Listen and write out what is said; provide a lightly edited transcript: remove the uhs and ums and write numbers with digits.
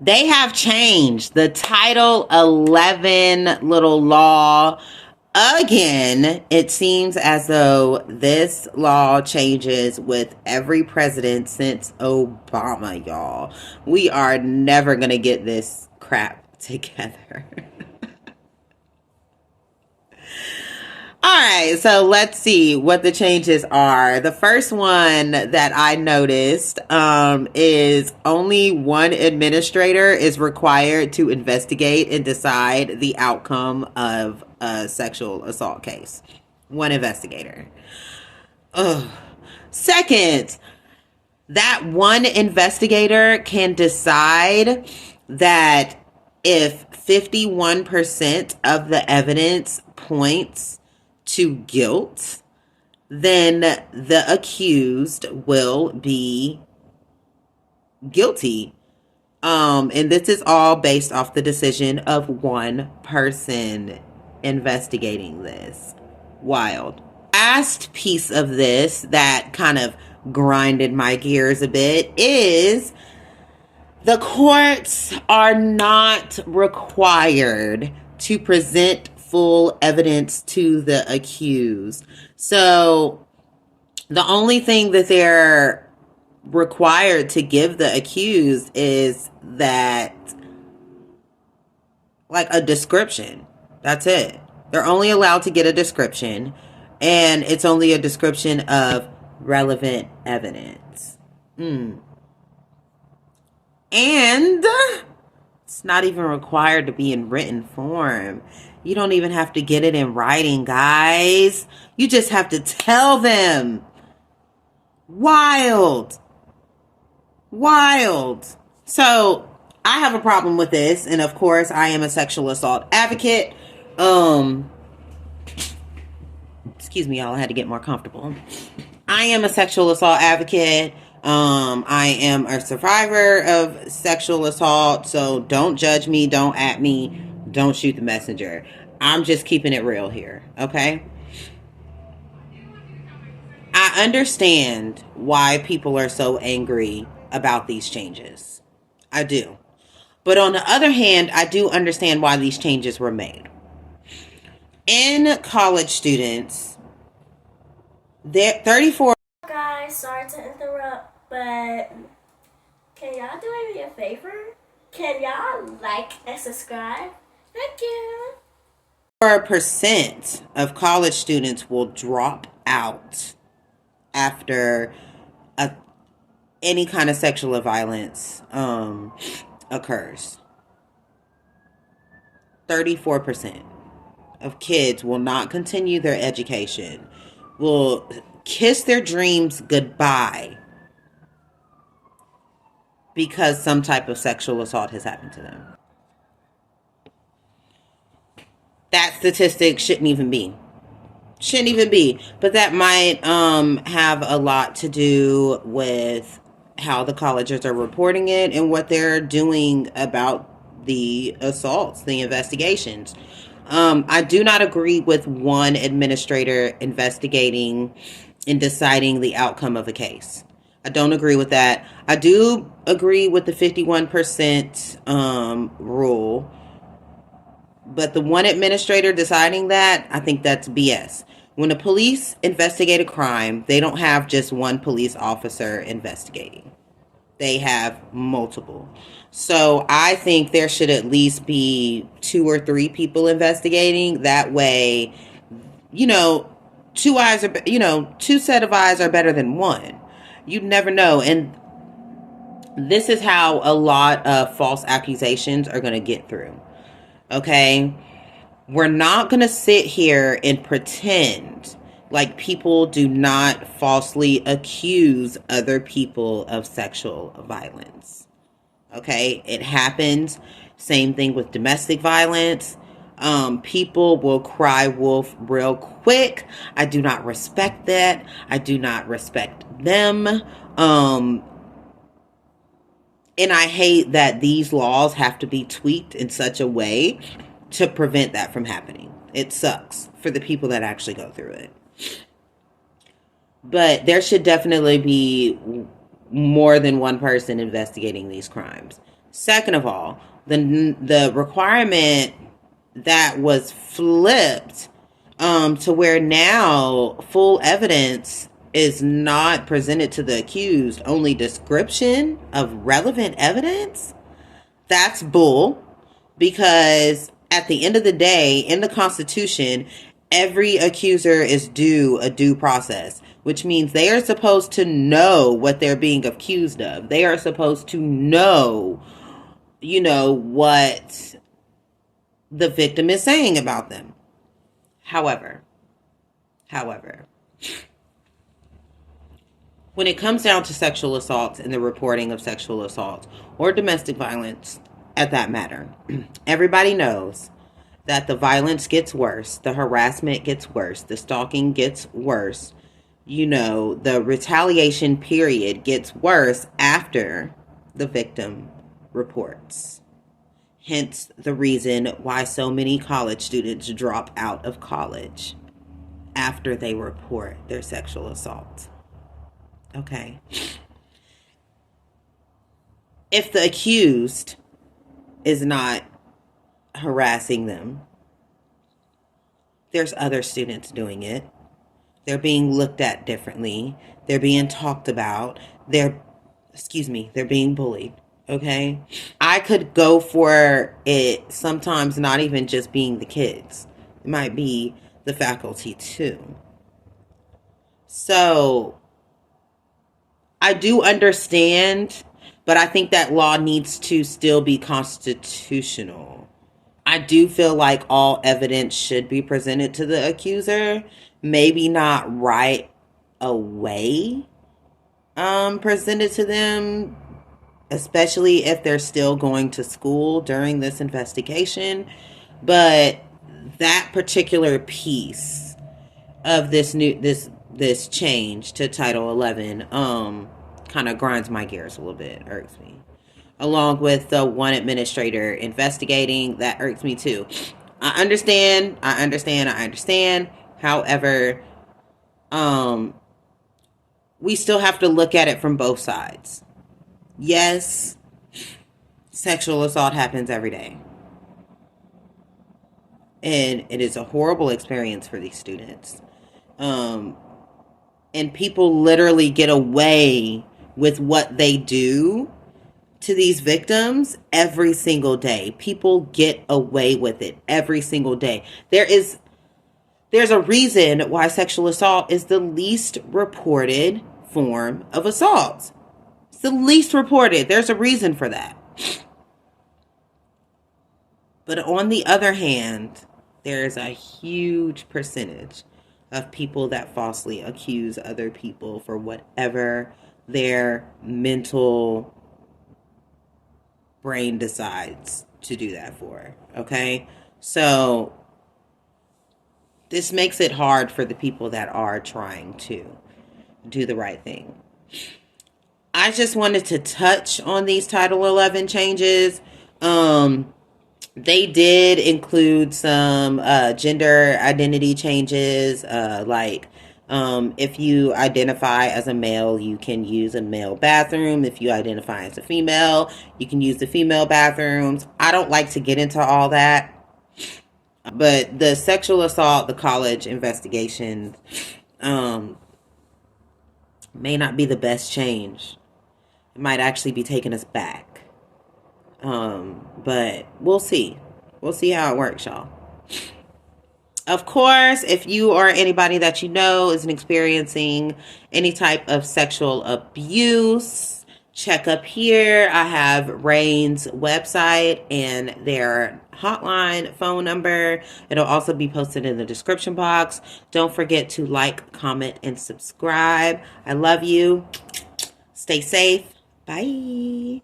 They have changed the Title 11 little law again. It seems as though this law changes with every president since Obama, y'all. We are never going to get this crap together. All right, so let's see what the changes are. The first one that I noticed is only one administrator is required to investigate and decide the outcome of a sexual assault case. One investigator. Ugh. Second, that one investigator can decide that if 51% of the evidence points to guilt, then the accused will be guilty. And this is all based off the decision of one person investigating this. Wild. Last piece of this that kind of grinded my gears a bit is the courts are not required to present full evidence to the accused. So the only thing that they're required to give the accused is that, like, a description. That's it. They're only allowed to get a description, and it's only a description of relevant evidence. And it's not even required to be in written form. You don't even have to get it in writing, guys. You just have to tell them. Wild. So I have a problem with this. And of course, I am a sexual assault advocate. Excuse me, y'all. I had to get more comfortable. I am a sexual assault advocate. I am a survivor of sexual assault. So don't judge me. Don't at me. Don't shoot the messenger. I'm just keeping it real here, okay? I understand why people are so angry about these changes. I do. But on the other hand, I do understand why these changes were made. In college students, they're 34. Guys, sorry to interrupt, but can y'all do me a favor? Can y'all like and subscribe? Thank you. 4% of college students will drop out after any kind of sexual violence occurs. 34% of kids will not continue their education, will kiss their dreams goodbye because some type of sexual assault has happened to them. That statistic shouldn't even be. But that might have a lot to do with how the colleges are reporting it and what they're doing about the assaults, the investigations. I do not agree with one administrator investigating and deciding the outcome of a case. I don't agree with that. I do agree with the 51% rule. But the one administrator deciding that, I think that's BS. When the police investigate a crime, they don't have just one police officer investigating. They have multiple. So I think there should at least be 2 or 3 people investigating. That way, two set of eyes are better than one. You never know. And this is how a lot of false accusations are going to get through. Okay, we're not going to sit here and pretend like people do not falsely accuse other people of sexual violence. Okay, it happens. Same thing with domestic violence. People will cry wolf real quick. I do not respect that. I do not respect them. And I hate that these laws have to be tweaked in such a way to prevent that from happening. It sucks for the people that actually go through it. But there should definitely be more than one person investigating these crimes. Second of all, the requirement that was flipped to where now full evidence is not presented to the accused, only description of relevant evidence. That's bull, because at the end of the day, in the Constitution, every accuser is due a due process, which means they are supposed to know what they're being accused of. They are supposed to know, what the victim is saying about them. However, when it comes down to sexual assaults and the reporting of sexual assaults or domestic violence, at that matter, everybody knows that the violence gets worse, the harassment gets worse, the stalking gets worse, the retaliation period gets worse after the victim reports. Hence the reason why so many college students drop out of college after they report their sexual assault. Okay. If the accused is not harassing them, there's other students doing it. They're being looked at differently. They're being talked about. They're being bullied. Okay? I could go for it sometimes not even just being the kids. It might be the faculty too. So, I do understand, but I think that law needs to still be constitutional. I do feel like all evidence should be presented to the accuser. Maybe not right away presented to them, especially if they're still going to school during this investigation. But that particular piece of this change to Title 11 kind of grinds my gears a little bit, irks me. Along with the one administrator investigating, that irks me too. I understand. However, we still have to look at it from both sides. Yes, sexual assault happens every day. And it is a horrible experience for these students. And people literally get away with what they do to these victims every single day. People get away with it every single day. There's a reason why sexual assault is the least reported form of assault. It's the least reported. There's a reason for that. But on the other hand, there's a huge percentage of people that falsely accuse other people for whatever their mental brain decides to do that for. Okay? So this makes it hard for the people that are trying to do the right thing. I just wanted to touch on these Title 11 changes. They did include some gender identity changes, like if you identify as a male, you can use a male bathroom. If you identify as a female, you can use the female bathrooms. I don't like to get into all that. But the sexual assault, the college investigations, may not be the best change. It might actually be taking us back. But we'll see. We'll see how it works, y'all. Of course, if you or anybody that you know is experiencing any type of sexual abuse, check up here. I have RAINN's website and their hotline phone number. It'll also be posted in the description box. Don't forget to like, comment, and subscribe. I love you. Stay safe. Bye.